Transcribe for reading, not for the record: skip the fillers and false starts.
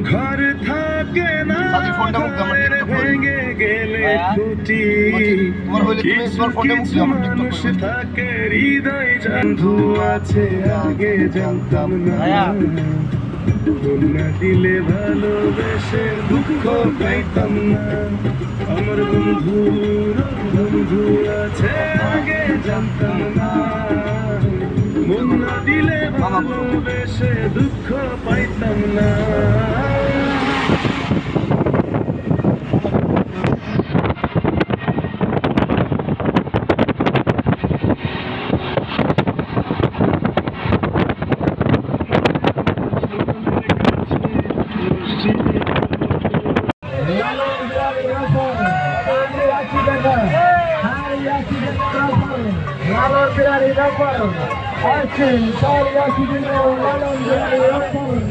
ঘর থাকে না ভেঙে গেলে খুঁটি কিছু মানুষ থাকে হৃদয় বন্ধু আছে আগে জানতাম না না দিলে ভালোবেসে দুঃখ পাইতাম না আমার বন্ধু আছে আগে জানতাম না মন না দিলে ভালোবেসে দুঃখ পাইতাম না Lalu berani dapat, asyik, saya sudah malam berani dapat.